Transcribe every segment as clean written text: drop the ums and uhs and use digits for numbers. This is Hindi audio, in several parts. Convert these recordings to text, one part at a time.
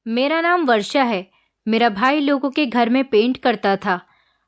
मेरा नाम वर्षा है। मेरा भाई लोगों के घर में पेंट करता था।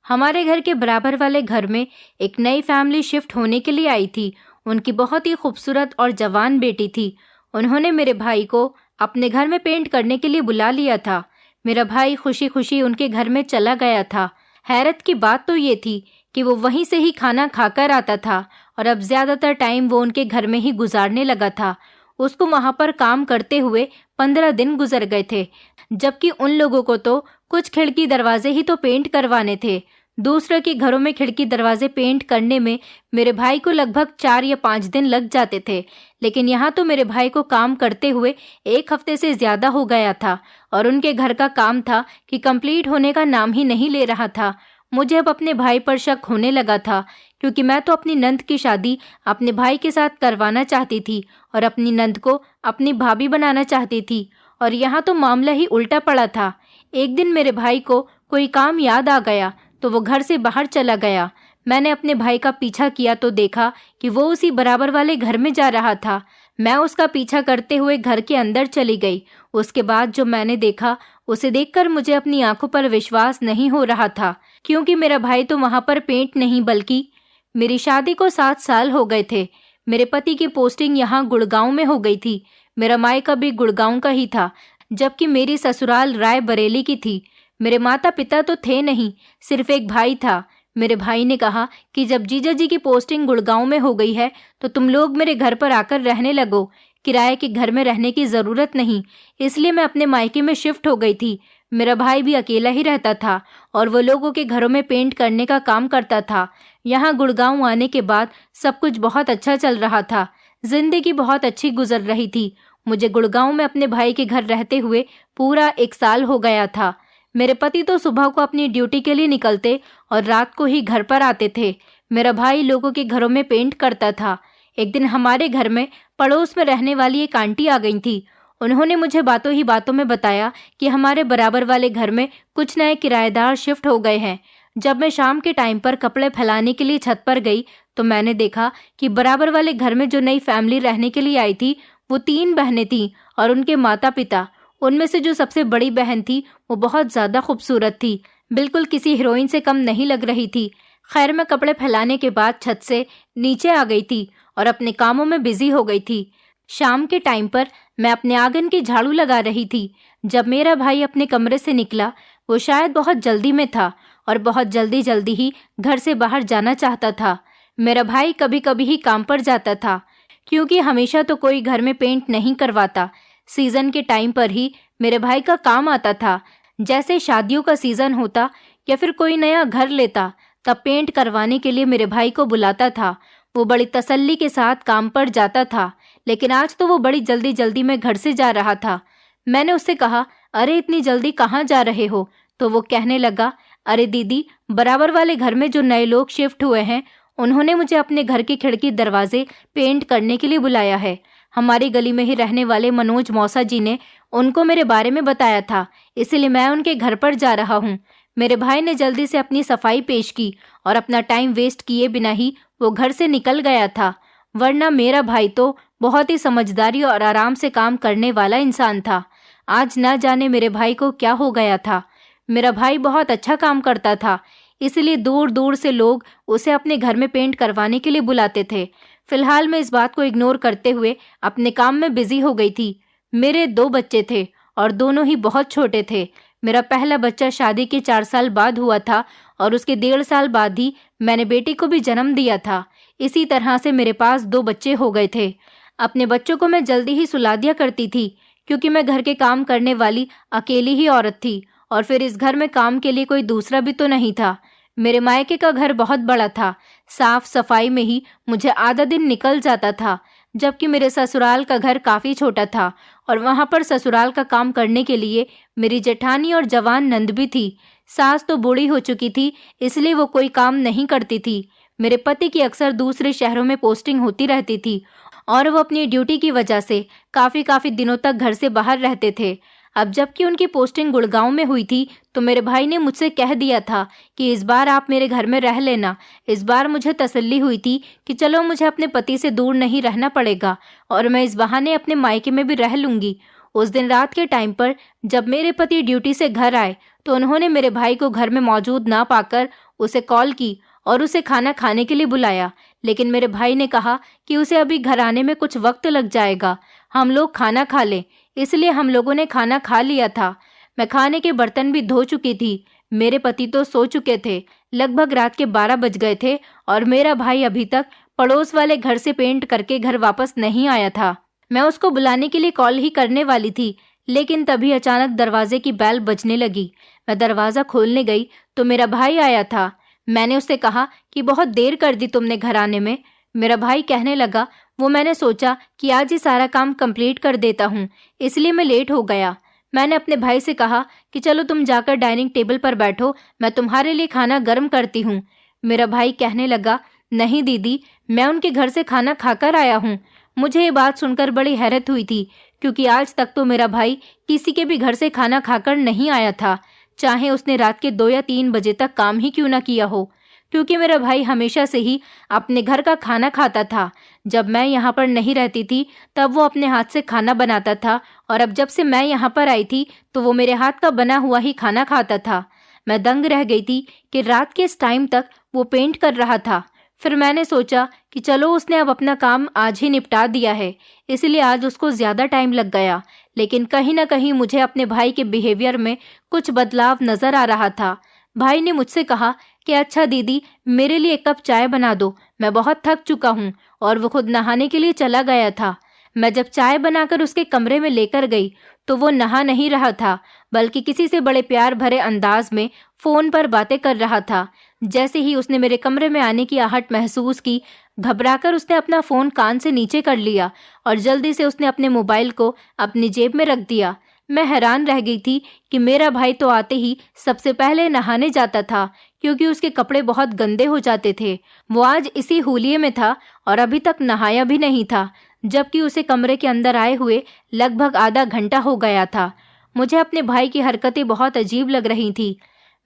हमारे घर के बराबर वाले घर में एक नई फैमिली शिफ्ट होने के लिए आई थी। उनकी बहुत ही खूबसूरत और जवान बेटी थी। उन्होंने मेरे भाई को अपने घर में पेंट करने के लिए बुला लिया था। मेरा भाई खुशी खुशी उनके घर में चला गया था। हैरत की बात तो ये थी कि वो वहीं से ही खाना खाकर आता था और अब ज़्यादातर टाइम वो उनके घर में ही गुजारने लगा था। उसको वहाँ पर काम करते हुए 15 दिन गुजर गए थे, जबकि उन लोगों को तो कुछ खिड़की दरवाजे ही तो पेंट करवाने थे। दूसरों के घरों में खिड़की दरवाजे पेंट करने में मेरे भाई को लगभग 4 या 5 दिन लग जाते थे, लेकिन यहाँ तो मेरे भाई को काम करते हुए 1 हफ्ते से ज़्यादा हो गया था और उनके घर का काम था कि कंप्लीट होने का नाम ही नहीं ले रहा था। मुझे अब अपने भाई पर शक होने लगा था, क्योंकि मैं तो अपनी नंद की शादी अपने भाई के साथ करवाना चाहती थी और अपनी नंद को अपनी भाभी बनाना चाहती थी, और यहाँ तो मामला ही उल्टा पड़ा था। एक दिन मेरे भाई को कोई काम याद आ गया तो वो घर से बाहर चला गया। मैंने अपने भाई का पीछा किया तो देखा कि वो उसी बराबर वाले घर में जा रहा था। मैं उसका पीछा करते हुए घर के अंदर चली गई। उसके बाद जो मैंने देखा उसे देखकर मुझे अपनी आंखों पर विश्वास नहीं हो रहा था, क्योंकि मेरा भाई तो वहां पर पेंट नहीं बल्कि मेरी शादी को 7 साल हो गए थे। मेरे पति की पोस्टिंग यहाँ गुड़गांव में हो गई थी। मेरा मायका भी गुड़गांव का ही था, जबकि मेरी ससुराल रायबरेली की थी। मेरे माता पिता तो थे नहीं, सिर्फ एक भाई था। मेरे भाई ने कहा कि जब जीजा जी की पोस्टिंग गुड़गांव में हो गई है तो तुम लोग मेरे घर पर आकर रहने लगो। किराए के घर में रहने की ज़रूरत नहीं। इसलिए मैं अपने मायके में शिफ्ट हो गई थी। मेरा भाई भी अकेला ही रहता था और वो लोगों के घरों में पेंट करने का काम करता था। यहाँ गुड़गांव आने के बाद सब कुछ बहुत अच्छा चल रहा था। जिंदगी बहुत अच्छी गुजर रही थी। मुझे गुड़गांव में अपने भाई के घर रहते हुए पूरा 1 साल हो गया था। मेरे पति तो सुबह को अपनी ड्यूटी के लिए निकलते और रात को ही घर पर आते थे। मेरा भाई लोगों के घरों में पेंट करता था। एक दिन हमारे घर में पड़ोस में रहने वाली एक आंटी आ गई थी। उन्होंने मुझे बातों ही बातों में बताया कि हमारे बराबर वाले घर में कुछ नए किराएदार शिफ्ट हो गए हैं। जब मैं शाम के टाइम पर कपड़े फैलाने के लिए छत पर गई तो मैंने देखा कि बराबर वाले घर में जो नई फैमिली रहने के लिए आई थी वो 3 बहनें थीं और उनके माता पिता। उनमें से जो सबसे बड़ी बहन थी वो बहुत ज़्यादा खूबसूरत थी, बिल्कुल किसी हीरोइन से कम नहीं लग रही थी। खैर, मैं कपड़े फैलाने के बाद छत से नीचे आ गई थी और अपने कामों में बिजी हो गई थी। शाम के टाइम पर मैं अपने आंगन की झाड़ू लगा रही थी जब मेरा भाई अपने कमरे से निकला। वो शायद बहुत जल्दी में था और बहुत जल्दी जल्दी ही घर से बाहर जाना चाहता था। मेरा भाई कभी कभी ही काम पर जाता था, क्योंकि हमेशा तो कोई घर में पेंट नहीं करवाता। सीजन के टाइम पर ही मेरे भाई का काम आता था। जैसे शादियों का सीजन होता या फिर कोई नया घर लेता, तब पेंट करवाने के लिए मेरे भाई को बुलाता था। वो बड़ी तसल्ली के साथ काम पर जाता था, लेकिन आज तो वो बड़ी जल्दी जल्दी में घर से जा रहा था। मैंने उससे कहा, अरे इतनी जल्दी कहाँ जा रहे हो? तो वो कहने लगा, अरे दीदी, बराबर वाले घर में जो नए लोग शिफ्ट हुए हैं उन्होंने मुझे अपने घर की खिड़की दरवाजे पेंट करने के लिए बुलाया है। हमारी गली में ही रहने वाले मनोज मौसा जी ने उनको मेरे बारे में बताया था, इसलिए मैं उनके घर पर जा रहा हूँ। मेरे भाई ने जल्दी से अपनी सफाई पेश की और अपना टाइम वेस्ट किए बिना ही वो घर से निकल गया था। वरना मेरा भाई तो बहुत ही समझदारी और आराम से काम करने वाला इंसान था। आज ना जाने मेरे भाई को क्या हो गया था। मेरा भाई बहुत अच्छा काम करता था, इसलिए दूर दूर से लोग उसे अपने घर में पेंट करवाने के लिए बुलाते थे। फिलहाल मैं इस बात को इग्नोर करते हुए अपने काम में बिजी हो गई थी। मेरे 2 बच्चे थे और दोनों ही बहुत छोटे थे। मेरा पहला बच्चा शादी के 4 साल बाद हुआ था और उसके 1.5 साल बाद ही मैंने बेटी को भी जन्म दिया था। इसी तरह से मेरे पास 2 बच्चे हो गए थे। अपने बच्चों को मैं जल्दी ही सुला दिया करती थी, क्योंकि मैं घर के काम करने वाली अकेली ही औरत थी और फिर इस घर में काम के लिए कोई दूसरा भी तो नहीं था। मेरे मायके का घर बहुत बड़ा था। साफ सफाई में ही मुझे आधा दिन निकल जाता था, जबकि मेरे ससुराल का घर काफ़ी छोटा था और वहाँ पर ससुराल का काम करने के लिए मेरी जेठानी और जवान नंद भी थी। सास तो बूढ़ी हो चुकी थी, इसलिए वो कोई काम नहीं करती थी। मेरे पति की अक्सर दूसरे शहरों में पोस्टिंग होती रहती थी और वो अपनी ड्यूटी की वजह से काफ़ी दिनों तक घर से बाहर रहते थे। अब जबकि उनकी पोस्टिंग गुड़गांव में हुई थी तो मेरे भाई ने मुझसे कह दिया था कि इस बार आप मेरे घर में रह लेना। इस बार मुझे तसल्ली हुई थी कि चलो मुझे अपने पति से दूर नहीं रहना पड़ेगा और मैं इस बहाने अपने मायके में भी रह लूँगी। उस दिन रात के टाइम पर जब मेरे पति ड्यूटी से घर आए तो उन्होंने मेरे भाई को घर में मौजूद ना पाकर उसे कॉल की और उसे खाना खाने के लिए बुलाया। लेकिन मेरे भाई ने कहा कि उसे अभी घर आने में कुछ वक्त लग जाएगा, हम लोग खाना खा लें। इसलिए हम लोगों ने खाना खा लिया था। मैं खाने के बर्तन भी धो चुकी थी। मेरे पति तो सो चुके थे। लगभग रात के 12 बज गए थे और मेरा भाई अभी तक पड़ोस वाले घर से पेंट करके घर वापस नहीं आया था। मैं उसको बुलाने के लिए कॉल ही करने वाली थी, लेकिन तभी अचानक दरवाजे की बेल बजने लगी। मैं दरवाज़ा खोलने गई तो मेरा भाई आया था। मैंने उससे कहा कि बहुत देर कर दी तुमने घर आने में। मेरा भाई कहने लगा, वो मैंने सोचा कि आज ही सारा काम कंप्लीट कर देता हूँ, इसलिए मैं लेट हो गया। मैंने अपने भाई से कहा कि चलो तुम जाकर डाइनिंग टेबल पर बैठो, मैं तुम्हारे लिए खाना गर्म करती हूँ। मेरा भाई कहने लगा, नहीं दीदी, मैं उनके घर से खाना खाकर आया हूँ। मुझे ये बात सुनकर बड़ी हैरत हुई थी, क्योंकि आज तक तो मेरा भाई किसी के भी घर से खाना खाकर नहीं आया था, चाहे उसने रात के 2 या 3 बजे तक काम ही क्यों ना किया हो। क्योंकि मेरा भाई हमेशा से ही अपने घर का खाना खाता था। जब मैं यहाँ पर नहीं रहती थी तब वो अपने हाथ से खाना बनाता था, और अब जब से मैं यहाँ पर आई थी तो वो मेरे हाथ का बना हुआ ही खाना खाता था। मैं दंग रह गई थी कि रात के इस टाइम तक वो पेंट कर रहा था। फिर मैंने सोचा कि चलो उसने अब अपना काम आज ही निपटा दिया है, इसलिए आज उसको ज़्यादा टाइम लग गया। लेकिन कहीं ना कहीं मुझे अपने भाई के बिहेवियर में कुछ बदलाव नज़र आ रहा था। भाई ने मुझसे कहा कि अच्छा दीदी, मेरे लिए 1 कप चाय बना दो, मैं बहुत थक चुका हूँ। और वो खुद नहाने के लिए चला गया था। मैं जब चाय बनाकर उसके कमरे में लेकर गई तो वो नहा नहीं रहा था, बल्कि किसी से बड़े प्यार भरे अंदाज में फ़ोन पर बातें कर रहा था। जैसे ही उसने मेरे कमरे में आने की आहट महसूस की, घबराकर उसने अपना फ़ोन कान से नीचे कर लिया और जल्दी से उसने अपने मोबाइल को अपनी जेब में रख दिया। मैं हैरान रह गई थी कि मेरा भाई तो आते ही सबसे पहले नहाने जाता था, क्योंकि उसके कपड़े बहुत गंदे हो जाते थे। वो आज इसी हुलिये में था और अभी तक नहाया भी नहीं था, जबकि उसे कमरे के अंदर आए हुए लगभग आधा घंटा हो गया था। मुझे अपने भाई की हरकतें बहुत अजीब लग रही थी।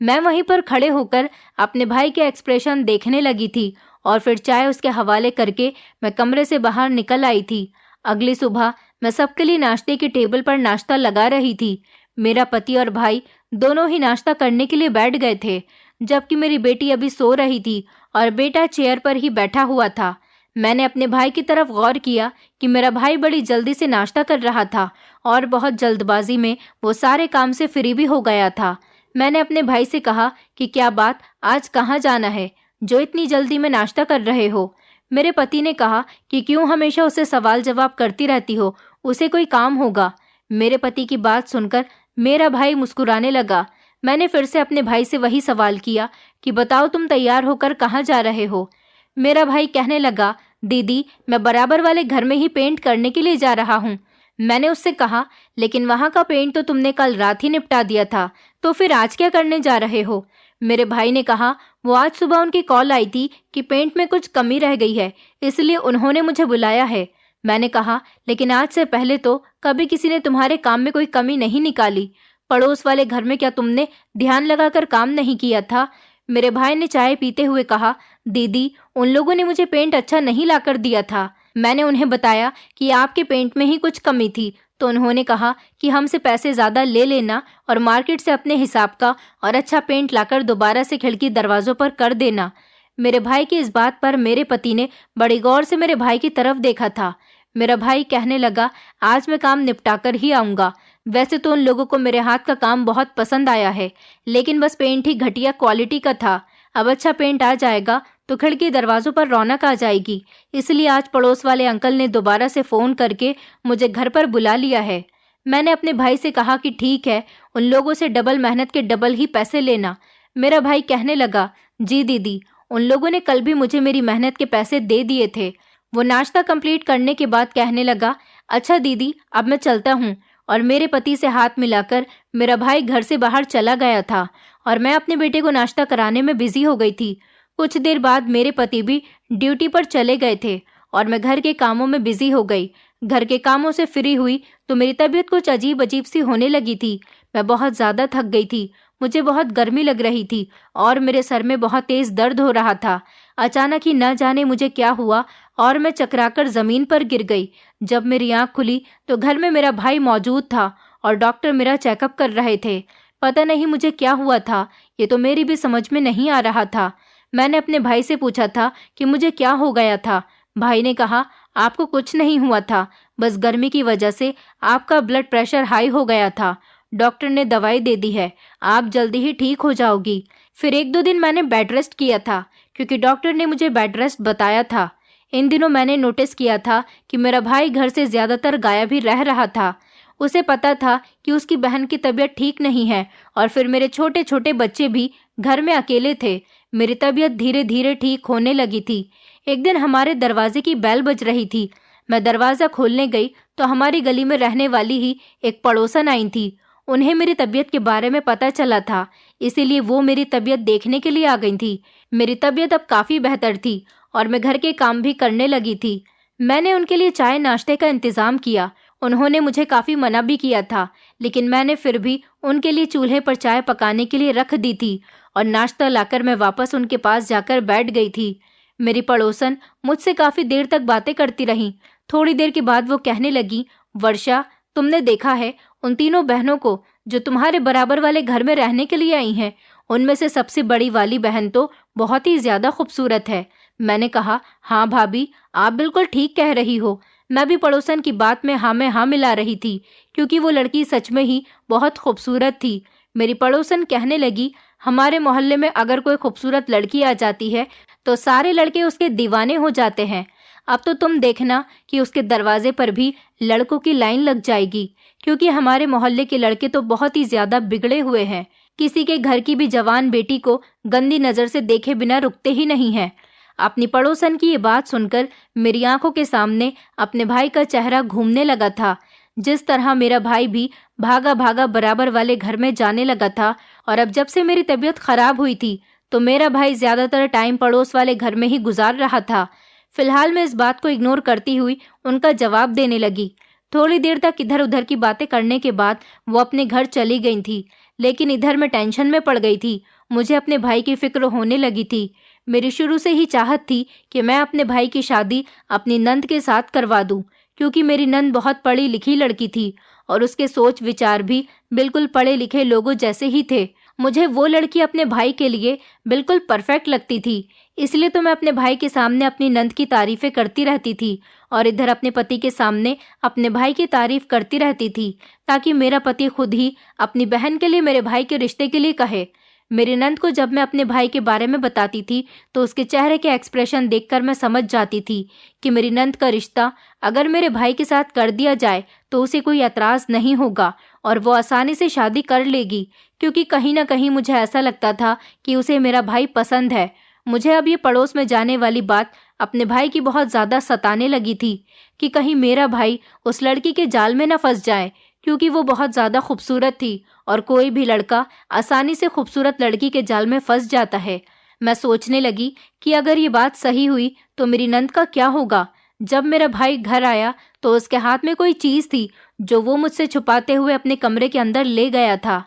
मैं वहीं पर खड़े होकर अपने भाई के एक्सप्रेशन देखने लगी थी और फिर चाय उसके हवाले करके मैं कमरे से बाहर निकल आई थी। अगली सुबह मैं सबके लिए नाश्ते की टेबल पर नाश्ता लगा रही थी। मेरा पति और भाई दोनों ही नाश्ता करने के लिए बैठ गए थे, जबकि मेरी बेटी अभी सो रही थी और बेटा चेयर पर ही बैठा हुआ था। मैंने अपने भाई की तरफ गौर किया कि मेरा भाई बड़ी जल्दी से नाश्ता कर रहा था और बहुत जल्दबाजी में वो सारे काम से फ्री भी हो गया था। मैंने अपने भाई से कहा कि क्या बात, आज कहाँ जाना है जो इतनी जल्दी में नाश्ता कर रहे हो। मेरे पति ने कहा कि क्यों हमेशा उसे सवाल जवाब करती रहती हो, उसे कोई काम होगा। मेरे पति की बात सुनकर मेरा भाई मुस्कुराने लगा। मैंने फिर से अपने भाई से वही सवाल किया कि बताओ, तुम तैयार होकर कहाँ जा रहे हो। मेरा भाई कहने लगा, दीदी, मैं बराबर वाले घर में ही पेंट करने के लिए जा रहा हूँ। मैंने उससे कहा, लेकिन वहाँ का पेंट तो तुमने कल रात ही निपटा दिया था, तो फिर आज क्या करने जा रहे हो। मेरे भाई ने कहा, वो आज सुबह उनकी कॉल आई थी कि पेंट में कुछ कमी रह गई है, इसलिए उन्होंने मुझे बुलाया है। मैंने कहा, लेकिन आज से पहले तो कभी किसी ने तुम्हारे काम में कोई कमी नहीं निकाली। पड़ोस वाले घर में क्या तुमने ध्यान लगाकर काम नहीं किया था। मेरे भाई ने चाय पीते हुए कहा, दीदी, उन लोगों ने मुझे पेंट अच्छा नहीं लाकर दिया था। मैंने उन्हें बताया कि आपके पेंट में ही कुछ कमी थी, तो उन्होंने कहा कि हमसे पैसे ज़्यादा ले लेना और मार्केट से अपने हिसाब का और अच्छा पेंट लाकर दोबारा से खिड़की दरवाज़ों पर कर देना। मेरे भाई की इस बात पर मेरे पति ने बड़ी गौर से मेरे भाई की तरफ देखा था। मेरा भाई कहने लगा, आज मैं काम निपटा कर ही आऊँगा। वैसे तो उन लोगों को मेरे हाथ का काम बहुत पसंद आया है, लेकिन बस पेंट ही घटिया क्वालिटी का था। अब अच्छा पेंट आ जाएगा तो खिड़की दरवाज़ों पर रौनक आ जाएगी, इसलिए आज पड़ोस वाले अंकल ने दोबारा से फ़ोन करके मुझे घर पर बुला लिया है। मैंने अपने भाई से कहा कि ठीक है, उन लोगों से डबल मेहनत के डबल ही पैसे लेना। मेरा भाई कहने लगा, जी दीदी, उन लोगों ने कल भी मुझे मेरी मेहनत के पैसे दे दिए थे। वो नाश्ता कंप्लीट करने के बाद कहने लगा, अच्छा दीदी, अब मैं चलता हूँ। और मेरे पति से हाथ मिलाकर मेरा भाई घर से बाहर चला गया था और मैं अपने बेटे को नाश्ता कराने में बिजी हो गई थी। कुछ देर बाद मेरे पति भी ड्यूटी पर चले गए थे और मैं घर के कामों में बिजी हो गई। घर के कामों से फ्री हुई तो मेरी तबीयत कुछ अजीब अजीब सी होने लगी थी। मैं बहुत ज़्यादा थक गई थी, मुझे बहुत गर्मी लग रही थी और मेरे सर में बहुत तेज़ दर्द हो रहा था। अचानक ही न जाने मुझे क्या हुआ और मैं चकराकर ज़मीन पर गिर गई। जब मेरी आँख खुली तो घर में मेरा भाई मौजूद था और डॉक्टर मेरा चेकअप कर रहे थे। पता नहीं मुझे क्या हुआ था, ये तो मेरी भी समझ में नहीं आ रहा था। मैंने अपने भाई से पूछा था कि मुझे क्या हो गया था। भाई ने कहा, आपको कुछ नहीं हुआ था, बस गर्मी की वजह से आपका ब्लड प्रेशर हाई हो गया था। डॉक्टर ने दवाई दे दी है, आप जल्दी ही ठीक हो जाओगी। फिर 1-2 दिन मैंने बेड रेस्ट किया था, क्योंकि डॉक्टर ने मुझे बेड रेस्ट बताया था। इन दिनों मैंने नोटिस किया था कि मेरा भाई घर से ज़्यादातर गायब ही रह रहा था। उसे पता था कि उसकी बहन की तबीयत ठीक नहीं है, और फिर मेरे छोटे छोटे बच्चे भी घर में अकेले थे। मेरी तबीयत धीरे धीरे ठीक होने लगी थी। एक दिन हमारे दरवाजे की बेल बज रही थी। मैं दरवाज़ा खोलने गई तो हमारी गली में रहने वाली ही एक पड़ोसन आई थी। उन्हें मेरी तबीयत के बारे में पता चला था, इसीलिए वो मेरी तबीयत देखने के लिए आ गई थी। मेरी तबीयत अब काफ़ी बेहतर थी और मैं घर के काम भी करने लगी थी। मैंने उनके लिए चाय नाश्ते का इंतज़ाम किया। उन्होंने मुझे काफ़ी मना भी किया था, लेकिन मैंने फिर भी उनके लिए चूल्हे पर चाय पकाने के लिए रख दी थी और नाश्ता लाकर मैं वापस उनके पास जाकर बैठ गई थी। मेरी पड़ोसन मुझसे काफ़ी देर तक बातें करती रहीं। थोड़ी देर के बाद वो कहने लगी, वर्षा, तुमने देखा है उन तीनों बहनों को जो तुम्हारे बराबर वाले घर में रहने के लिए आई हैं? उनमें से सबसे बड़ी वाली बहन तो बहुत ही ज़्यादा खूबसूरत है। मैंने कहा, हाँ भाभी, आप बिल्कुल ठीक कह रही हो। मैं भी पड़ोसन की बात में हाँ मिला रही थी, क्योंकि वो लड़की सच में ही बहुत खूबसूरत थी। मेरी पड़ोसन कहने लगी, हमारे मोहल्ले में अगर कोई खूबसूरत लड़की आ जाती है तो सारे लड़के उसके दीवाने हो जाते हैं। अब तो तुम देखना कि उसके दरवाजे पर भी लड़कों की लाइन लग जाएगी, क्योंकि हमारे मोहल्ले के लड़के तो बहुत ही ज्यादा बिगड़े हुए हैं। किसी के घर की भी जवान बेटी को गंदी नज़र से देखे बिना रुकते ही नहीं हैं। अपनी पड़ोसन की ये बात सुनकर मेरी आंखों के सामने अपने भाई का चेहरा घूमने लगा था। जिस तरह मेरा भाई भी भागा भागा बराबर वाले घर में जाने लगा था, और अब जब से मेरी तबीयत खराब हुई थी तो मेरा भाई ज्यादातर टाइम पड़ोस वाले घर में ही गुजार रहा था। फिलहाल मैं इस बात को इग्नोर करती हुई उनका जवाब देने लगी। थोड़ी देर तक इधर उधर की बातें करने के बाद वो अपने घर चली गई थी, लेकिन इधर मैं टेंशन में पड़ गई थी। मुझे अपने भाई की फिक्र होने लगी थी। मेरी शुरू से ही चाहत थी कि मैं अपने भाई की शादी अपनी नंद के साथ करवा दूं, क्योंकि मेरी नंद बहुत पढ़ी लिखी लड़की थी और उसके सोच विचार भी बिल्कुल पढ़े लिखे लोगों जैसे ही थे। मुझे वो लड़की अपने भाई के लिए बिल्कुल परफेक्ट लगती थी। इसलिए तो मैं अपने भाई के सामने अपनी नंद की तारीफें करती रहती थी और इधर अपने पति के सामने अपने भाई की तारीफ करती रहती थी, ताकि मेरा पति खुद ही अपनी बहन के लिए मेरे भाई के रिश्ते के लिए कहे। मेरी नंद को जब मैं अपने भाई के बारे में बताती थी तो उसके चेहरे के एक्सप्रेशन देखकर मैं समझ जाती थी कि मेरी नंद का रिश्ता अगर मेरे भाई के साथ कर दिया जाए तो उसे कोई एतराज़ नहीं होगा और वो आसानी से शादी कर लेगी, क्योंकि कहीं ना कहीं मुझे ऐसा लगता था कि उसे मेरा भाई पसंद है। मुझे अब ये पड़ोस में जाने वाली बात अपने भाई की बहुत ज़्यादा सताने लगी थी कि कहीं मेरा भाई उस लड़की के जाल में न फंस जाए, क्योंकि वो बहुत ज़्यादा खूबसूरत थी और कोई भी लड़का आसानी से खूबसूरत लड़की के जाल में फंस जाता है। मैं सोचने लगी कि अगर ये बात सही हुई तो मेरी नंद का क्या होगा। जब मेरा भाई घर आया तो उसके हाथ में कोई चीज़ थी जो वो मुझसे छुपाते हुए अपने कमरे के अंदर ले गया था।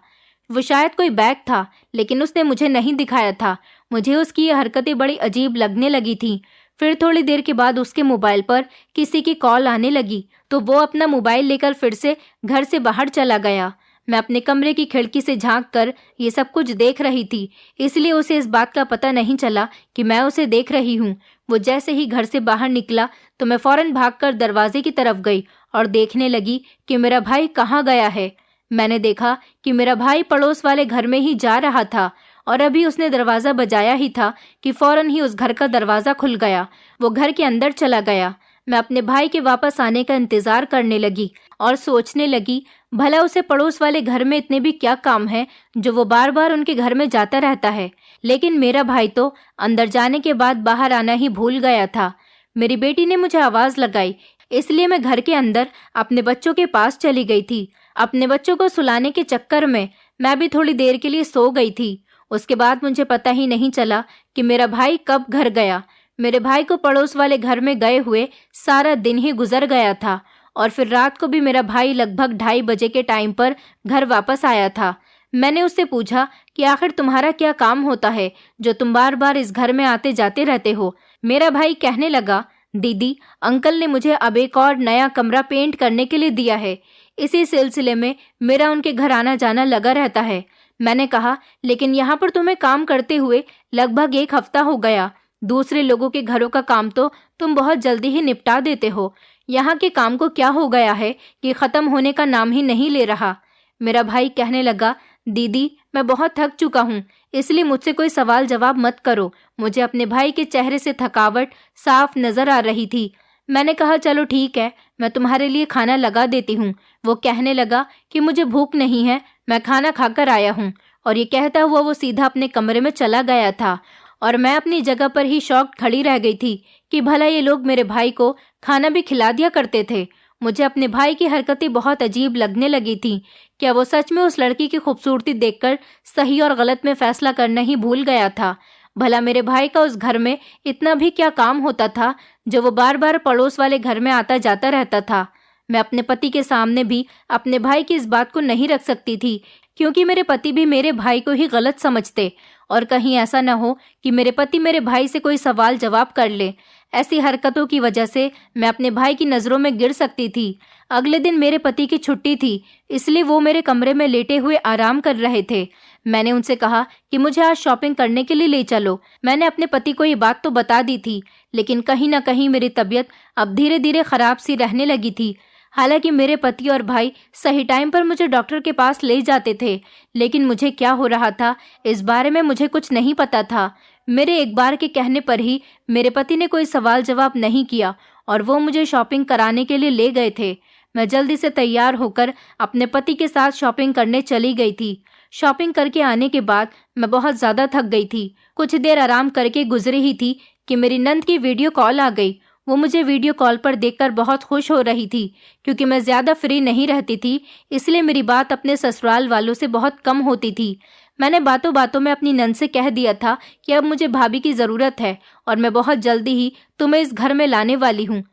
वो शायद कोई बैग था, लेकिन उसने मुझे नहीं दिखाया था। मुझे उसकी ये हरकतें बड़ी अजीब लगने लगी थीं। फिर थोड़ी देर के बाद उसके मोबाइल पर किसी की कॉल आने लगी तो वो अपना मोबाइल लेकर फिर से घर से बाहर चला गया। मैं अपने कमरे की खिड़की से झांक कर ये सब कुछ देख रही थी, इसलिए उसे इस बात का पता नहीं चला कि मैं उसे देख रही हूँ। वो जैसे ही घर से बाहर निकला तो मैं फौरन भागकर दरवाजे की तरफ गई और देखने लगी कि मेरा भाई कहाँ गया है। मैंने देखा कि मेरा भाई पड़ोस वाले घर में ही जा रहा था और अभी उसने दरवाज़ा बजाया ही था कि फौरन ही उस घर का दरवाज़ा खुल गया। वो घर के अंदर चला गया। मैं अपने भाई के वापस आने का इंतज़ार करने लगी और सोचने लगी, भला उसे पड़ोस वाले घर में इतने भी क्या काम है जो वो बार बार उनके घर में जाता रहता है। लेकिन मेरा भाई तो अंदर जाने के बाद बाहर आना ही भूल गया था। मेरी बेटी ने मुझे आवाज़ लगाई, इसलिए मैं घर के अंदर अपने बच्चों के पास चली गई थी। अपने बच्चों को सुलाने के चक्कर में मैं भी थोड़ी देर के लिए सो गई थी। उसके बाद मुझे पता ही नहीं चला कि मेरा भाई कब घर गया। मेरे भाई को पड़ोस वाले घर में गए हुए सारा दिन ही गुजर गया था और फिर रात को भी मेरा भाई लगभग 2:30 बजे के टाइम पर घर वापस आया था। मैंने उससे पूछा कि आखिर तुम्हारा क्या काम होता है जो तुम बार बार इस घर में आते जाते रहते हो। मेरा भाई कहने लगा, दीदी, अंकल ने मुझे अब एक और नया कमरा पेंट करने के लिए दिया है। इसी सिलसिले में मेरा उनके घर आना जाना लगा रहता है। मैंने कहा, लेकिन यहाँ पर तुम्हें काम करते हुए लगभग 1 हफ्ता हो गया। दूसरे लोगों के घरों का काम तो तुम बहुत जल्दी ही निपटा देते हो। यहाँ के काम को क्या हो गया है कि खत्म होने का नाम ही नहीं ले रहा। मेरा भाई कहने लगा, दीदी, मैं बहुत थक चुका हूँ, इसलिए मुझसे कोई सवाल जवाब मत करो। मुझे अपने भाई के चेहरे से थकावट साफ नजर आ रही थी। मैंने कहा, चलो ठीक है, मैं तुम्हारे लिए खाना लगा देती हूँ। वो कहने लगा कि मुझे भूख नहीं है, मैं खाना खाकर आया हूँ। और ये कहता हुआ वो सीधा अपने कमरे में चला गया था और मैं अपनी जगह पर ही शॉक्ड खड़ी रह गई थी कि भला ये लोग मेरे भाई को खाना भी खिला दिया करते थे। मुझे अपने भाई की हरकतें बहुत अजीब लगने लगी थी। क्या वो सच में उस लड़की की खूबसूरती देखकर सही और गलत में फैसला करना ही भूल गया था? भला मेरे भाई का उस घर में इतना भी क्या काम होता था जो वो बार बार पड़ोस वाले घर में आता जाता रहता था? मैं अपने पति के सामने भी अपने भाई की इस बात को नहीं रख सकती थी, क्योंकि मेरे पति भी मेरे भाई को ही गलत समझते और कहीं ऐसा न हो कि मेरे पति मेरे भाई से कोई सवाल जवाब कर ले। ऐसी हरकतों की वजह से मैं अपने भाई की नज़रों में गिर सकती थी। अगले दिन मेरे पति की छुट्टी थी, इसलिए वो मेरे कमरे में लेटे हुए आराम कर रहे थे। मैंने उनसे कहा कि मुझे आज शॉपिंग करने के लिए ले चलो। मैंने अपने पति को ये बात तो बता दी थी, लेकिन कहीं ना कहीं मेरी तबीयत अब धीरे धीरे खराब सी रहने लगी थी। हालांकि मेरे पति और भाई सही टाइम पर मुझे डॉक्टर के पास ले जाते थे, लेकिन मुझे क्या हो रहा था इस बारे में मुझे कुछ नहीं पता था। मेरे एक बार के कहने पर ही मेरे पति ने कोई सवाल जवाब नहीं किया और वो मुझे शॉपिंग कराने के लिए ले गए थे। मैं जल्दी से तैयार होकर अपने पति के साथ शॉपिंग करने चली गई थी। शॉपिंग करके आने के बाद मैं बहुत ज़्यादा थक गई थी। कुछ देर आराम करके गुजरी ही थी कि मेरी नंद की वीडियो कॉल आ गई। वो मुझे वीडियो कॉल पर देखकर बहुत खुश हो रही थी। क्योंकि मैं ज़्यादा फ्री नहीं रहती थी, इसलिए मेरी बात अपने ससुराल वालों से बहुत कम होती थी। मैंने बातों बातों में अपनी नंद से कह दिया था कि अब मुझे भाभी की ज़रूरत है और मैं बहुत जल्दी ही तुम्हें इस घर में लाने वाली हूँ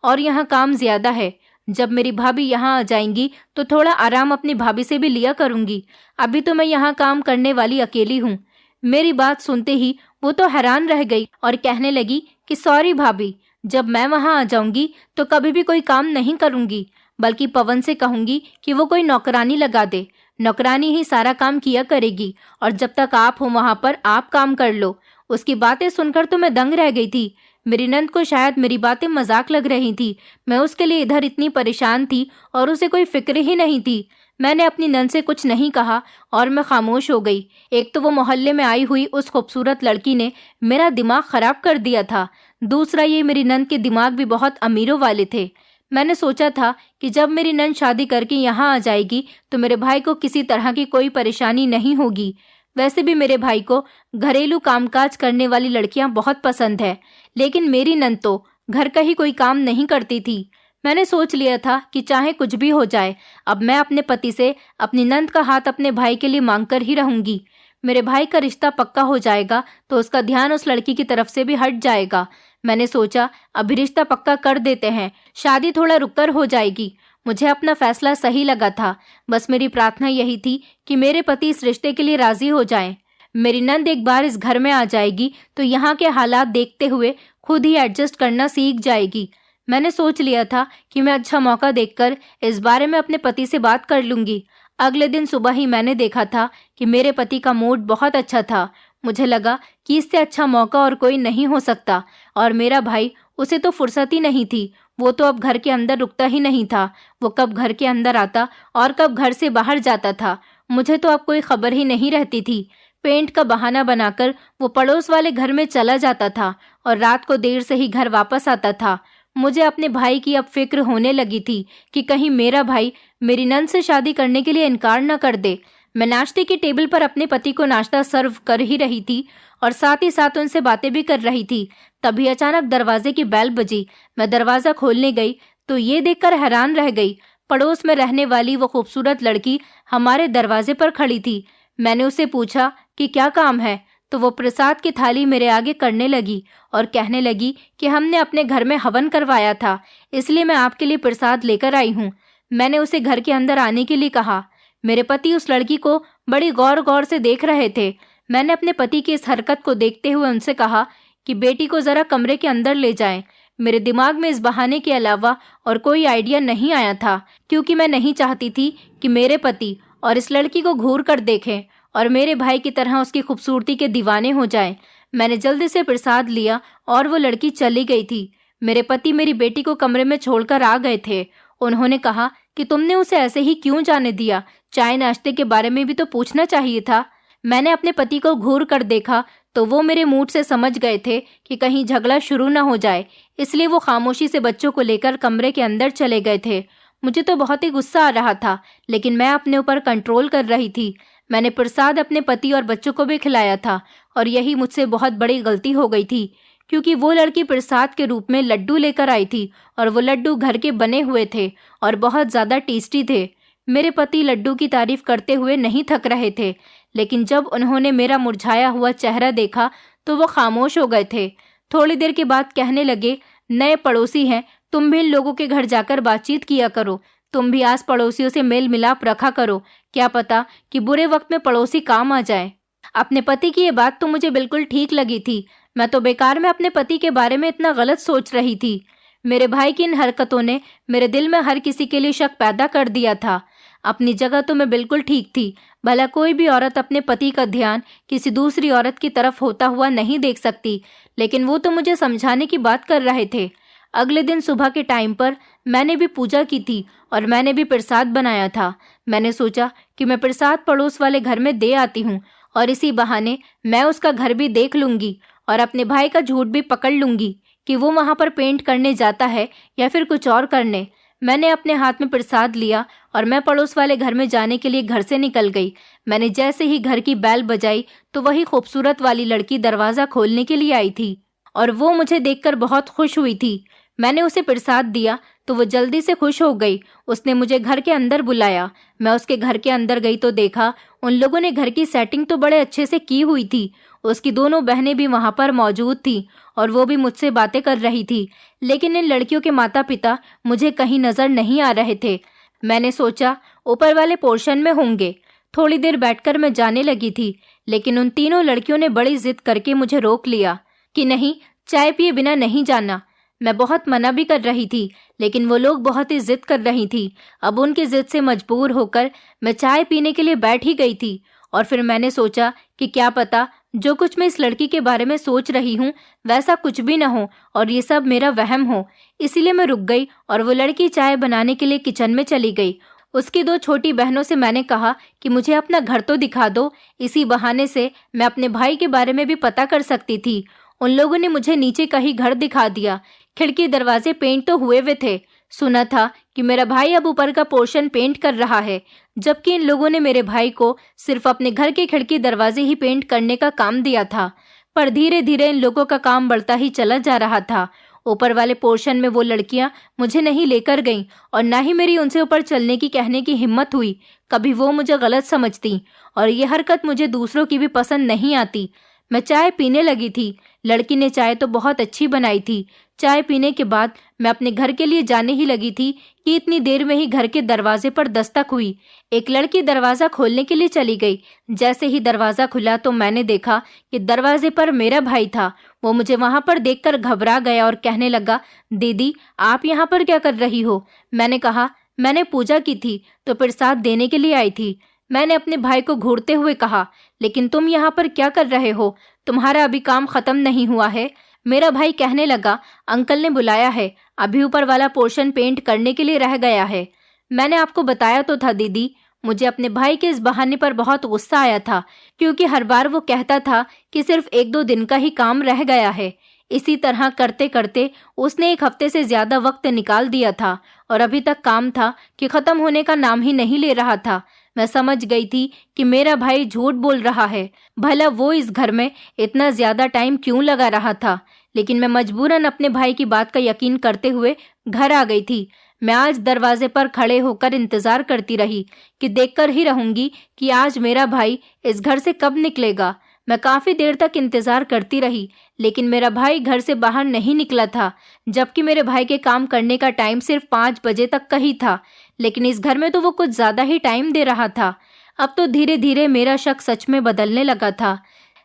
और यहाँ काम ज़्यादा है। जब मेरी भाभी यहाँ आ जाएंगी तो थोड़ा आराम अपनी भाभी से भी लिया करूँगी। अभी तो मैं यहाँ काम करने वाली अकेली हूँ। मेरी बात सुनते ही वो तो हैरान रह गई और कहने लगी कि सॉरी भाभी, जब मैं वहाँ आ जाऊंगी तो कभी भी कोई काम नहीं करूंगी, बल्कि पवन से कहूंगी कि वो कोई नौकरानी लगा दे। नौकरानी ही सारा काम किया करेगी और जब तक आप हो वहाँ पर आप काम कर लो। उसकी बातें सुनकर तो मैं दंग रह गई थी। मेरी नंद को शायद मेरी बातें मजाक लग रही थी। मैं उसके लिए इधर इतनी परेशान थी और उसे कोई फिक्र ही नहीं थी। मैंने अपनी नंद से कुछ नहीं कहा और मैं खामोश हो गई। एक तो वो मोहल्ले में आई हुई उस खूबसूरत लड़की ने मेरा दिमाग खराब कर दिया था। दूसरा ये मेरी नंद के दिमाग भी बहुत अमीरों वाले थे। मैंने सोचा था कि जब मेरी नंद शादी करके यहाँ आ जाएगी तो मेरे भाई को किसी तरह की कोई परेशानी नहीं होगी। वैसे भी मेरे भाई को घरेलू कामकाज करने वाली लड़कियां बहुत पसंद है, लेकिन मेरी नंद तो घर का ही कोई काम नहीं करती थी। मैंने सोच लिया था कि चाहे कुछ भी हो जाए, अब मैं अपने पति से अपनी नंद का हाथ अपने भाई के लिए मांगकर ही रहूंगी। मेरे भाई का रिश्ता पक्का हो जाएगा तो उसका ध्यान उस लड़की की तरफ से भी हट जाएगा। मैंने सोचा अभी रिश्ता पक्का कर देते हैं, शादी थोड़ा रुककर हो जाएगी। मुझे अपना फैसला सही लगा था। बस मेरी प्रार्थना यही थी कि मेरे पति इस रिश्ते के लिए राजी हो जाएं। मेरी नंद एक बार इस घर में आ जाएगी तो यहाँ के हालात देखते हुए खुद ही एडजस्ट करना सीख जाएगी। मैंने सोच लिया था कि मैं अच्छा मौका देखकर इस बारे में अपने पति से बात कर लूंगी। अगले दिन सुबह ही मैंने देखा था कि मेरे पति का मूड बहुत अच्छा था। मुझे लगा कि इससे अच्छा मौका और कोई नहीं हो सकता। और मेरा भाई, उसे तो फुर्सत ही नहीं थी। वो तो अब घर के अंदर रुकता ही नहीं था। वो कब घर के अंदर आता और कब घर से बाहर जाता था, मुझे तो अब कोई खबर ही नहीं रहती थी। पेंट का बहाना बनाकर वो पड़ोस वाले घर में चला जाता था और रात को देर से ही घर वापस आता था। मुझे अपने भाई की अब फिक्र होने लगी थी कि कहीं मेरा भाई मेरी नंद से शादी करने के लिए इनकार न कर दे। मैं नाश्ते की टेबल पर अपने पति को नाश्ता सर्व कर ही रही थी और साथ ही साथ उनसे बातें भी कर रही थी। तभी अचानक दरवाजे की बेल बजी। मैं दरवाजा खोलने गई तो ये देखकर हैरान रह गई। पड़ोस में रहने वाली वो खूबसूरत लड़की हमारे दरवाजे पर खड़ी थी। मैंने उसे पूछा कि क्या काम है, तो वो प्रसाद की थाली मेरे आगे करने लगी और कहने लगी कि हमने अपने घर में हवन करवाया था, इसलिए मैं आपके लिए प्रसाद लेकर आई हूँ। मैंने उसे घर के अंदर आने के लिए कहा। मेरे पति उस लड़की को बड़ी गौर गौर से देख रहे थे। मैंने अपने पति की इस हरकत को देखते हुए उनसे कहा कि बेटी को ज़रा कमरे के अंदर ले जाएं। मेरे दिमाग में इस बहाने के अलावा और कोई आइडिया नहीं आया था, क्योंकि मैं नहीं चाहती थी कि मेरे पति और इस लड़की को घूर कर देखें और मेरे भाई की तरह उसकी खूबसूरती के दीवाने हो जाएं। मैंने जल्दी से प्रसाद लिया और वो लड़की चली गई थी। मेरे पति मेरी बेटी को कमरे में छोड़कर आ गए थे। उन्होंने कहा कि तुमने उसे ऐसे ही क्यों जाने दिया? चाय नाश्ते के बारे में भी तो पूछना चाहिए था। मैंने अपने पति को घूर कर देखा तो वो मेरे मूड से समझ गए थे कि कहीं झगड़ा शुरू न हो जाए, इसलिए वो खामोशी से बच्चों को लेकर कमरे के अंदर चले गए थे। मुझे तो बहुत ही गुस्सा आ रहा था, लेकिन मैं अपने ऊपर कंट्रोल कर रही थी। मैंने प्रसाद अपने पति और बच्चों को भी खिलाया था और यही मुझसे बहुत बड़ी गलती हो गई थी, क्योंकि वो लड़की प्रसाद के रूप में लड्डू लेकर आई थी और वो लड्डू घर के बने हुए थे और बहुत ज़्यादा टेस्टी थे। मेरे पति लड्डू की तारीफ करते हुए नहीं थक रहे थे, लेकिन जब उन्होंने मेरा मुरझाया हुआ चेहरा देखा तो वो खामोश हो गए थे। थोड़ी देर के बाद कहने लगे, नए पड़ोसी हैं, तुम भी इन लोगों के घर जाकर बातचीत किया करो। तुम भी आस पड़ोसियों से मेल मिलाप रखा करो, क्या पता कि बुरे वक्त में पड़ोसी काम आ जाए। अपने पति की ये बात तो मुझे बिल्कुल ठीक लगी थी। मैं तो बेकार में अपने पति के बारे में इतना गलत सोच रही थी। मेरे भाई की इन हरकतों ने मेरे दिल में हर किसी के लिए शक पैदा कर दिया था। अपनी जगह तो मैं बिल्कुल ठीक थी। भला कोई भी औरत अपने पति का ध्यान किसी दूसरी औरत की तरफ होता हुआ नहीं देख सकती, लेकिन वो तो मुझे समझाने की बात कर रहे थे। अगले दिन सुबह के टाइम पर मैंने भी पूजा की थी और मैंने भी प्रसाद बनाया था। मैंने सोचा कि मैं प्रसाद पड़ोस वाले घर में दे आती हूँ और इसी बहाने मैं उसका घर भी देख लूंगी और अपने भाई का झूठ भी पकड़ लूंगी कि वो वहाँ पर पेंट करने जाता है या फिर कुछ और करने। मैंने अपने हाथ में प्रसाद लिया और मैं पड़ोस वाले घर में जाने के लिए घर से निकल गई। मैंने जैसे ही घर की बैल बजाई तो वही खूबसूरत वाली लड़की दरवाज़ा खोलने के लिए आई थी और वो मुझे देखकर बहुत खुश हुई थी। मैंने उसे प्रसाद दिया तो वो जल्दी से खुश हो गई। उसने मुझे घर के अंदर बुलाया। मैं उसके घर के अंदर गई तो देखा उन लोगों ने घर की सेटिंग तो बड़े अच्छे से की हुई थी। उसकी दोनों बहनें भी वहाँ पर मौजूद थी और वो भी मुझसे बातें कर रही थी, लेकिन इन लड़कियों के माता पिता मुझे कहीं नजर नहीं आ रहे थे। मैंने सोचा ऊपर वाले पोर्शन में होंगे। थोड़ी देर बैठकर मैं जाने लगी थी, लेकिन उन तीनों लड़कियों ने बड़ी जिद करके मुझे रोक लिया कि नहीं, चाय पिए बिना नहीं जाना। मैं बहुत मना भी कर रही थी, लेकिन वो लोग बहुत ही जिद कर रही थी। अब उनकी जिद से मजबूर होकर मैं चाय पीने के लिए बैठ ही गई थी और फिर मैंने सोचा कि क्या पता जो कुछ मैं इस लड़की के बारे में सोच रही हूँ वैसा कुछ भी न हो और ये सब मेरा वहम हो। इसीलिए मैं रुक गई और वो लड़की चाय बनाने के लिए किचन में चली गई। उसकी दो छोटी बहनों से मैंने कहा कि मुझे अपना घर तो दिखा दो, इसी बहाने से मैं अपने भाई के बारे में भी पता कर सकती थी। उन लोगों ने मुझे नीचे का ही घर दिखा दिया। खिड़की दरवाजे पेंट तो हुए हुए थे। सुना था कि मेरा भाई अब ऊपर का पोर्शन पेंट कर रहा है, जबकि इन लोगों ने मेरे भाई को सिर्फ अपने घर के खिड़की दरवाजे ही पेंट करने का काम दिया था। पर धीरे धीरे इन लोगों का काम बढ़ता ही चला जा रहा था। ऊपर वाले पोर्शन में वो लड़कियां मुझे नहीं लेकर गईं और ना ही मेरी उनसे ऊपर चलने की कहने की हिम्मत हुई। कभी वो मुझे गलत समझती और ये हरकत मुझे दूसरों की भी पसंद नहीं आती। मैं चाय पीने लगी थी। लड़की ने चाय तो बहुत अच्छी बनाई थी। चाय पीने के बाद मैं अपने घर के लिए जाने ही लगी थी कि इतनी देर में ही घर के दरवाजे पर दस्तक हुई। एक लड़की दरवाज़ा खोलने के लिए चली गई। जैसे ही दरवाज़ा खुला तो मैंने देखा कि दरवाजे पर मेरा भाई था। वो मुझे वहाँ पर देखकर घबरा गया और कहने लगा, दीदी आप यहाँ पर क्या कर रही हो? मैंने कहा, मैंने पूजा की थी तो प्रसाद देने के लिए आई थी। मैंने अपने भाई को घूरते हुए कहा, लेकिन तुम यहाँ पर क्या कर रहे हो? तुम्हारा अभी काम खत्म नहीं हुआ है। मेरा भाई कहने लगा, अंकल ने बुलाया है, अभी ऊपर वाला पोर्शन पेंट करने के लिए रह गया है। मैंने आपको बताया तो था दीदी। मुझे अपने भाई के इस बहाने पर बहुत गुस्सा आया था, क्योंकि हर बार वो कहता था कि सिर्फ 1-2 दिन का ही काम रह गया है। इसी तरह करते करते उसने 1 हफ्ते से ज्यादा वक्त निकाल दिया था और अभी तक काम था कि खत्म होने का नाम ही नहीं ले रहा था। मैं समझ गई थी कि मेरा भाई झूठ बोल रहा है। भला वो इस घर में इतना ज्यादा टाइम क्यों लगा रहा था, लेकिन मैं मजबूरन अपने भाई की बात का यकीन करते हुए घर आ गई थी। मैं आज दरवाजे पर खड़े होकर इंतजार करती रही कि देखकर ही रहूंगी कि आज मेरा भाई इस घर से कब निकलेगा। मैं काफी देर तक इंतजार करती रही, लेकिन मेरा भाई घर से बाहर नहीं निकला था, जबकि मेरे भाई के काम करने का टाइम सिर्फ 5 बजे तक का ही था। लेकिन इस घर में तो वो कुछ ज्यादा ही टाइम दे रहा था। अब तो धीरे धीरे मेरा शक सच में बदलने लगा था।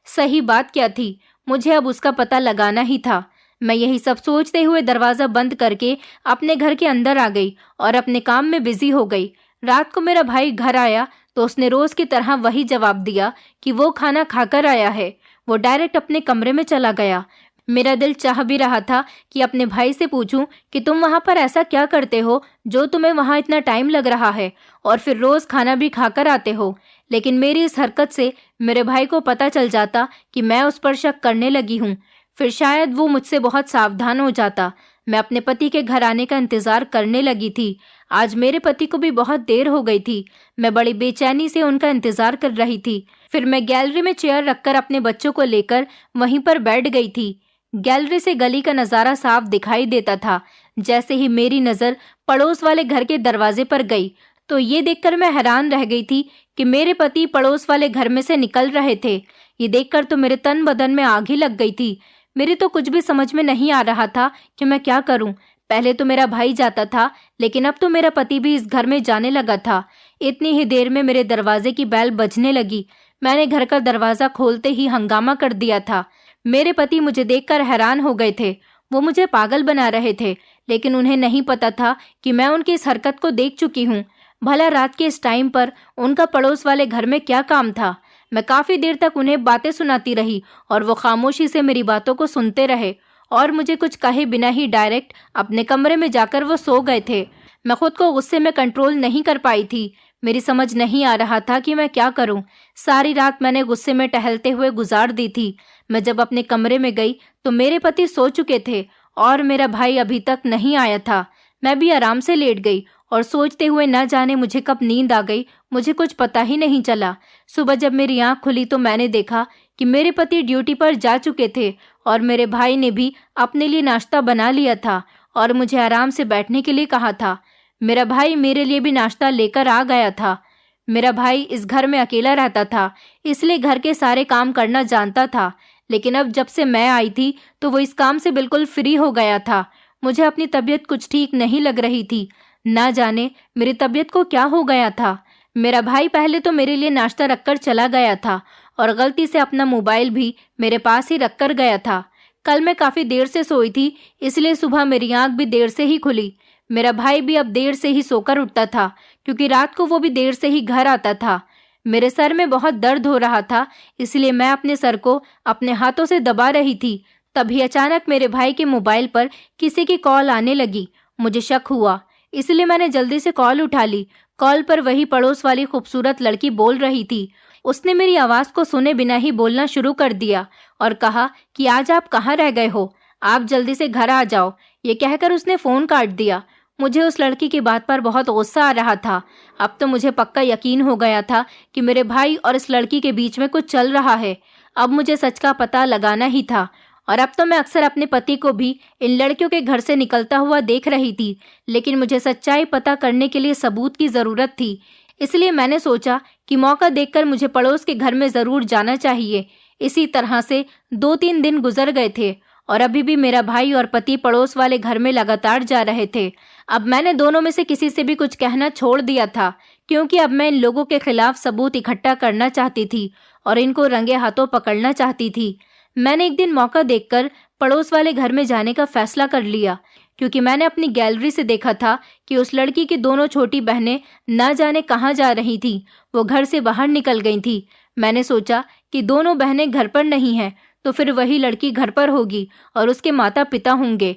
सही बात क्या थी? मुझे अब उसका पता लगाना ही था। मैं यही सब सोचते हुए दरवाज़ा बंद करके अपने घर के अंदर आ गई और अपने काम में बिजी हो गई। रात को मेरा भाई घर आया तो उसने रोज़ की तरह वही जवाब दिया कि वो खाना खाकर आया है। वो डायरेक्ट अपने कमरे में चला गया। मेरा दिल चाह भी रहा था कि अपने भाई से पूछूं कि तुम वहाँ पर ऐसा क्या करते हो जो तुम्हें वहाँ इतना टाइम लग रहा है और फिर रोज़ खाना भी खाकर आते हो। लेकिन मेरी इस हरकत से मेरे भाई को पता चल जाता कि मैं उस पर शक करने लगी हूँ। फिर शायद वो मुझसे बहुत सावधान हो जाता। मैं अपने पति के घर आने का इंतज़ार करने लगी थी। आज मेरे पति को भी बहुत देर हो गई थी। मैं बड़ी बेचैनी से उनका इंतज़ार कर रही थी। फिर मैं गैलरी में चेयर रखकर अपने बच्चों को लेकर वहीं पर बैठ गई थी। गैलरी से गली का नज़ारा साफ दिखाई देता था। जैसे ही मेरी नज़र पड़ोस वाले घर के दरवाजे पर गई तो ये देखकर मैं हैरान रह गई थी कि मेरे पति पड़ोस वाले घर में से निकल रहे थे। ये देखकर तो मेरे तन बदन में आग ही लग गई थी। मेरी तो कुछ भी समझ में नहीं आ रहा था कि मैं क्या करूं। पहले तो मेरा भाई जाता था, लेकिन अब तो मेरा पति भी इस घर में जाने लगा था। इतनी ही देर में मेरे दरवाजे की बेल बजने लगी। मैंने घर का दरवाज़ा खोलते ही हंगामा कर दिया था। मेरे पति मुझे देखकर हैरान हो गए थे। वो मुझे पागल बना रहे थे, लेकिन उन्हें नहीं पता था कि मैं उनकी इस हरकत को देख चुकी हूँ। भला रात के इस टाइम पर उनका पड़ोस वाले घर में क्या काम था। मैं काफ़ी देर तक उन्हें बातें सुनाती रही और वो खामोशी से मेरी बातों को सुनते रहे और मुझे कुछ कहे बिना ही डायरेक्ट अपने कमरे में जाकर वो सो गए थे। मैं खुद को गुस्से में कंट्रोल नहीं कर पाई थी। मेरी समझ नहीं आ रहा था कि मैं क्या करूं। सारी रात मैंने गुस्से में टहलते हुए गुजार दी थी। मैं जब अपने कमरे में गई तो मेरे पति सो चुके थे और मेरा भाई अभी तक नहीं आया था। मैं भी आराम से लेट गई और सोचते हुए न जाने मुझे कब नींद आ गई, मुझे कुछ पता ही नहीं चला। सुबह जब मेरी आंख खुली तो मैंने देखा कि मेरे पति ड्यूटी पर जा चुके थे और मेरे भाई ने भी अपने लिए नाश्ता बना लिया था और मुझे आराम से बैठने के लिए कहा था। मेरा भाई मेरे लिए भी नाश्ता लेकर आ गया था। मेरा भाई इस घर में अकेला रहता था, इसलिए घर के सारे काम करना जानता था। लेकिन अब जब से मैं आई थी तो वो इस काम से बिल्कुल फ्री हो गया था। मुझे अपनी तबीयत कुछ ठीक नहीं लग रही थी। ना जाने मेरी तबीयत को क्या हो गया था। मेरा भाई पहले तो मेरे लिए नाश्ता रखकर चला गया था और गलती से अपना मोबाइल भी मेरे पास ही रखकर गया था। कल मैं काफ़ी देर से सोई थी, इसलिए सुबह मेरी आंख भी देर से ही खुली। मेरा भाई भी अब देर से ही सोकर उठता था, क्योंकि रात को वो भी देर से ही घर आता था। मेरे सर में बहुत दर्द हो रहा था, इसलिए मैं अपने सर को अपने हाथों से दबा रही थी। तभी अचानक मेरे भाई के मोबाइल पर किसी की कॉल आने लगी। मुझे शक हुआ, इसलिए मैंने जल्दी से कॉल उठा ली। कॉल पर वही पड़ोस वाली खूबसूरत लड़की बोल रही थी। उसने मेरी आवाज़ को सुने बिना ही बोलना शुरू कर दिया और कहा कि आज आप कहाँ रह गए हो, आप जल्दी से घर आ जाओ। ये कहकर उसने फ़ोन काट दिया। मुझे उस लड़की की बात पर बहुत गुस्सा आ रहा था। अब तो मुझे पक्का यकीन हो गया था कि मेरे भाई और इस लड़की के बीच में कुछ चल रहा है। अब मुझे सच का पता लगाना ही था। और अब तो मैं अक्सर अपने पति को भी इन लड़कियों के घर से निकलता हुआ देख रही थी, लेकिन मुझे सच्चाई पता करने के लिए सबूत की ज़रूरत थी। इसलिए मैंने सोचा कि मौका देखकर मुझे पड़ोस के घर में ज़रूर जाना चाहिए। इसी तरह से 2-3 दिन गुजर गए थे और अभी भी मेरा भाई और पति पड़ोस वाले घर में लगातार जा रहे थे। अब मैंने दोनों में से किसी से भी कुछ कहना छोड़ दिया था, क्योंकि अब मैं इन लोगों के खिलाफ सबूत इकट्ठा करना चाहती थी और इनको रंगे हाथों पकड़ना चाहती थी। मैंने एक दिन मौका देखकर पड़ोस वाले घर में जाने का फैसला कर लिया, क्योंकि मैंने अपनी गैलरी से देखा था कि उस लड़की की दोनों छोटी बहनें ना जाने कहाँ जा रही थीं। वो घर से बाहर निकल गई थी। मैंने सोचा कि दोनों बहनें घर पर नहीं हैं, तो फिर वही लड़की घर पर होगी और उसके माता पिता होंगे।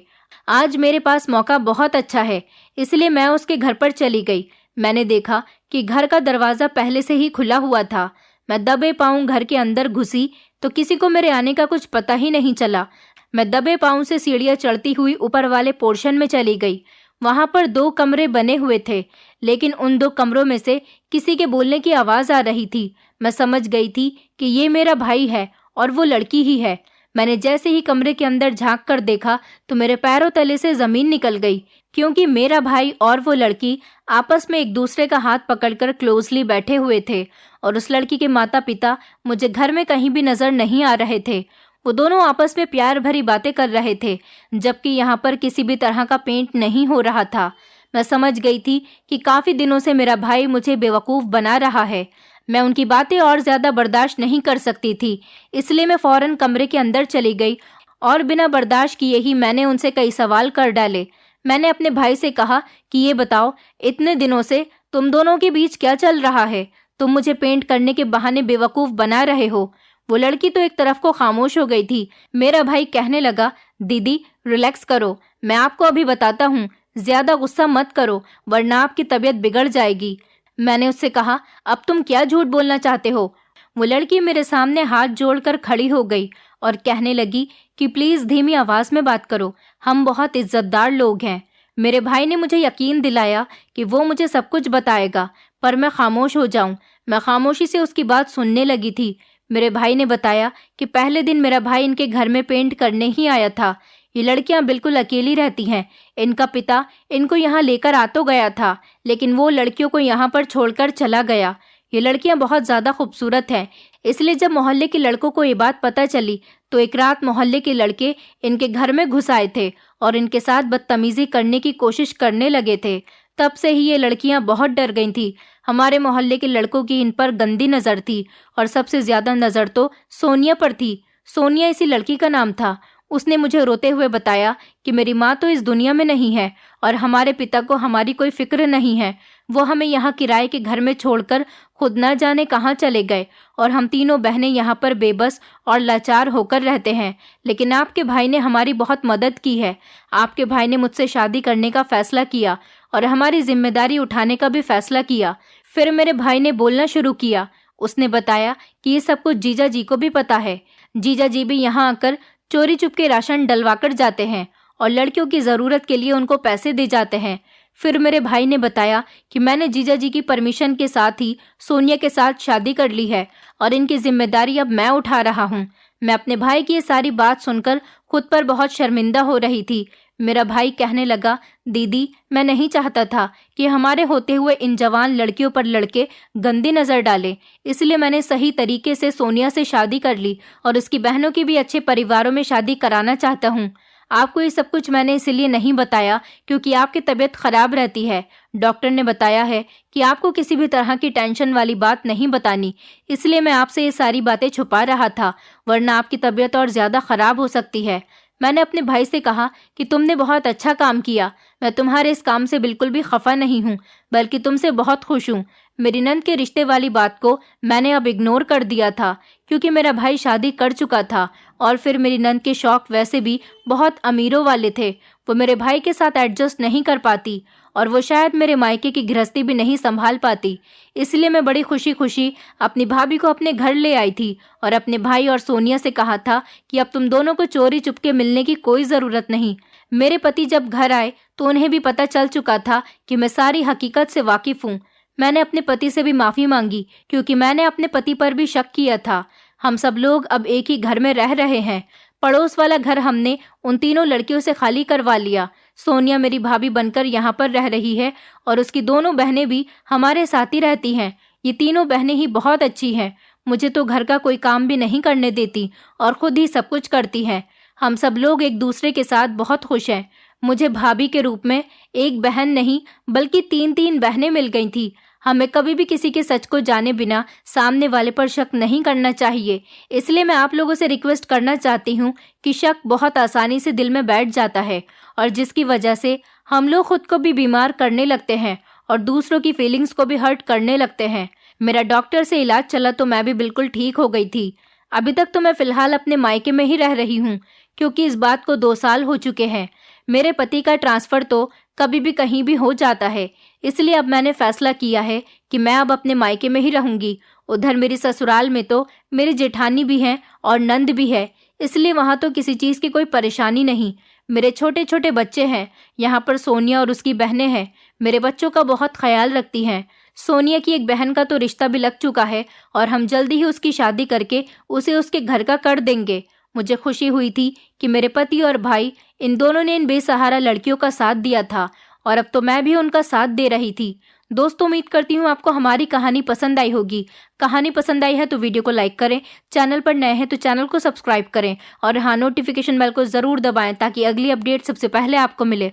आज मेरे पास मौका बहुत अच्छा है, इसलिए मैं उसके घर पर चली गई। मैंने देखा कि घर का दरवाज़ा पहले से ही खुला हुआ था। मैं दबे पाँव घर के अंदर घुसी तो किसी को मेरे आने का कुछ पता ही नहीं चला। मैं दबे पाँव से सीढ़ियाँ चढ़ती हुई ऊपर वाले पोर्शन में चली गई। वहाँ पर 2 कमरे बने हुए थे, लेकिन उन 2 कमरों में से किसी के बोलने की आवाज़ आ रही थी। मैं समझ गई थी कि ये मेरा भाई है और वो लड़की ही है। मैंने जैसे ही कमरे के अंदर झांक कर देखा तो मेरे पैरों तले से ज़मीन निकल गई, क्योंकि मेरा भाई और वो लड़की आपस में एक दूसरे का हाथ पकड़कर क्लोजली बैठे हुए थे और उस लड़की के माता पिता मुझे घर में कहीं भी नज़र नहीं आ रहे थे। वो दोनों आपस में प्यार भरी बातें कर रहे थे, जबकि यहाँ पर किसी भी तरह का पेंट नहीं हो रहा था। मैं समझ गई थी कि काफ़ी दिनों से मेरा भाई मुझे बेवकूफ़ बना रहा है। मैं उनकी बातें और ज़्यादा बर्दाश्त नहीं कर सकती थी, इसलिए मैं फ़ौरन कमरे के अंदर चली गई और बिना बर्दाश्त किए ही मैंने उनसे कई सवाल कर डाले। मैंने अपने भाई से कहा कि ये बताओ, इतने दिनों से तुम दोनों के बीच क्या चल रहा है? तुम मुझे पेंट करने के बहाने बेवकूफ़ बना रहे हो। वो लड़की तो एक तरफ को खामोश हो गई थी। मेरा भाई कहने लगा, दीदी रिलैक्स करो, मैं आपको अभी बताता हूँ, ज़्यादा गुस्सा मत करो वरना आपकी तबीयत बिगड़ जाएगी। मैंने उससे कहा, अब तुम क्या झूठ बोलना चाहते हो? वो लड़की मेरे सामने हाथ जोड़कर खड़ी हो गई और कहने लगी कि प्लीज़ धीमी आवाज़ में बात करो, हम बहुत इज्जतदार लोग हैं। मेरे भाई ने मुझे यकीन दिलाया कि वो मुझे सब कुछ बताएगा, पर मैं खामोश हो जाऊं। मैं खामोशी से उसकी बात सुनने लगी थी। मेरे भाई ने बताया कि पहले दिन मेरा भाई इनके घर में पेंट करने ही आया था। ये लड़कियां बिल्कुल अकेली रहती हैं। इनका पिता इनको यहाँ लेकर आ तो गया था, लेकिन वो लड़कियों को यहाँ पर छोड़कर चला गया। ये लड़कियां बहुत ज़्यादा खूबसूरत हैं, इसलिए जब मोहल्ले के लड़कों को ये बात पता चली तो एक रात मोहल्ले के लड़के इनके घर में घुस आए थे और इनके साथ बदतमीजी करने की कोशिश करने लगे थे। तब से ही ये लड़कियां बहुत डर गई थी। हमारे मोहल्ले के लड़कों की इन पर गंदी नज़र थी और सबसे ज़्यादा नज़र तो सोनिया पर थी। सोनिया इसी लड़की का नाम था। उसने मुझे रोते हुए बताया कि मेरी माँ तो इस दुनिया में नहीं है और हमारे पिता को हमारी कोई फिक्र नहीं है। वो हमें यहाँ किराए के घर में छोड़कर खुद न जाने कहाँ चले गए और हम तीनों बहनें यहाँ पर बेबस और लाचार होकर रहते हैं। लेकिन आपके भाई ने हमारी बहुत मदद की है। आपके भाई ने मुझसे शादी करने का फैसला किया और हमारी जिम्मेदारी उठाने का भी फैसला किया। फिर मेरे भाई ने बोलना शुरू किया। उसने बताया कि ये सब कुछ जीजा जी को भी पता है। जीजा जी भी यहाँ आकर चोरी चुपके राशन डलवाकर जाते हैं और लड़कियों की ज़रूरत के लिए उनको पैसे दे जाते हैं। फिर मेरे भाई ने बताया कि मैंने जीजा जी की परमिशन के साथ ही सोनिया के साथ शादी कर ली है और इनकी जिम्मेदारी अब मैं उठा रहा हूँ। मैं अपने भाई की ये सारी बात सुनकर खुद पर बहुत शर्मिंदा हो रही थी। मेरा भाई कहने लगा, दीदी मैं नहीं चाहता था कि हमारे होते हुए इन जवान लड़कियों पर लड़के गंदी नज़र डालें, इसलिए मैंने सही तरीके से सोनिया से शादी कर ली और उसकी बहनों की भी अच्छे परिवारों में शादी कराना चाहता हूँ। आपको ये सब कुछ मैंने इसलिए नहीं बताया क्योंकि आपकी तबीयत ख़राब रहती है। डॉक्टर ने बताया है कि आपको किसी भी तरह की टेंशन वाली बात नहीं बतानी, इसलिए मैं आपसे ये सारी बातें छुपा रहा था, वरना आपकी तबीयत और ज़्यादा ख़राब हो सकती है। मैंने अपने भाई से कहा कि तुमने बहुत अच्छा काम किया। मैं तुम्हारे इस काम से बिल्कुल भी खफा नहीं हूँ, बल्कि तुमसे बहुत खुश हूँ। मेरी नंद के रिश्ते वाली बात को मैंने अब इग्नोर कर दिया था क्योंकि मेरा भाई शादी कर चुका था और फिर मेरी नंद के शौक वैसे भी बहुत अमीरों वाले थे। वो मेरे भाई के साथ एडजस्ट नहीं कर पाती और वो शायद मेरे मायके की गृहस्थी भी नहीं संभाल पाती। इसलिए मैं बड़ी खुशी खुशी अपनी भाभी को अपने घर ले आई थी और अपने भाई और सोनिया से कहा था कि अब तुम दोनों को चोरी चुपके मिलने की कोई ज़रूरत नहीं। मेरे पति जब घर आए तो उन्हें भी पता चल चुका था कि मैं सारी हकीकत से वाकिफ़ हूँ। मैंने अपने पति से भी माफ़ी मांगी क्योंकि मैंने अपने पति पर भी शक किया था। हम सब लोग अब एक ही घर में रह रहे हैं। पड़ोस वाला घर हमने उन तीनों लड़कियों से खाली करवा लिया। सोनिया मेरी भाभी बनकर यहाँ पर रह रही है और उसकी दोनों बहनें भी हमारे साथ ही रहती हैं। ये तीनों बहनें ही बहुत अच्छी हैं। मुझे तो घर का कोई काम भी नहीं करने देती और खुद ही सब कुछ करती हैं। हम सब लोग एक दूसरे के साथ बहुत खुश हैं। मुझे भाभी के रूप में एक बहन नहीं बल्कि 3 बहनें मिल गई थी। हमें कभी भी किसी के सच को जाने बिना सामने वाले पर शक नहीं करना चाहिए। इसलिए मैं आप लोगों से रिक्वेस्ट करना चाहती हूँ कि शक बहुत आसानी से दिल में बैठ जाता है और जिसकी वजह से हम लोग खुद को भी बीमार करने लगते हैं और दूसरों की फीलिंग्स को भी हर्ट करने लगते हैं। मेरा डॉक्टर से इलाज चला तो मैं भी बिल्कुल ठीक हो गई थी। अभी तक तो मैं फ़िलहाल अपने मायके में ही रह रही हूँ क्योंकि इस बात को 2 साल हो चुके हैं। मेरे पति का ट्रांसफ़र तो कभी भी कहीं भी हो जाता है, इसलिए अब मैंने फ़ैसला किया है कि मैं अब अपने मायके में ही रहूँगी। उधर मेरी ससुराल में तो मेरी जेठानी भी हैं और नंद भी है, इसलिए वहाँ तो किसी चीज़ की कोई परेशानी नहीं। मेरे छोटे छोटे बच्चे हैं। यहाँ पर सोनिया और उसकी बहनें हैं, मेरे बच्चों का बहुत ख्याल रखती हैं। सोनिया की एक बहन का तो रिश्ता भी लग चुका है और हम जल्दी ही उसकी शादी करके उसे उसके घर का कर देंगे। मुझे खुशी हुई थी कि मेरे पति और भाई इन दोनों ने इन बेसहारा लड़कियों का साथ दिया था और अब तो मैं भी उनका साथ दे रही थी। दोस्तों, उम्मीद करती हूँ आपको हमारी कहानी पसंद आई होगी। कहानी पसंद आई है तो वीडियो को लाइक करें, चैनल पर नए हैं तो चैनल को सब्सक्राइब करें और हाँ, नोटिफिकेशन बेल को ज़रूर दबाएं ताकि अगली अपडेट सबसे पहले आपको मिले।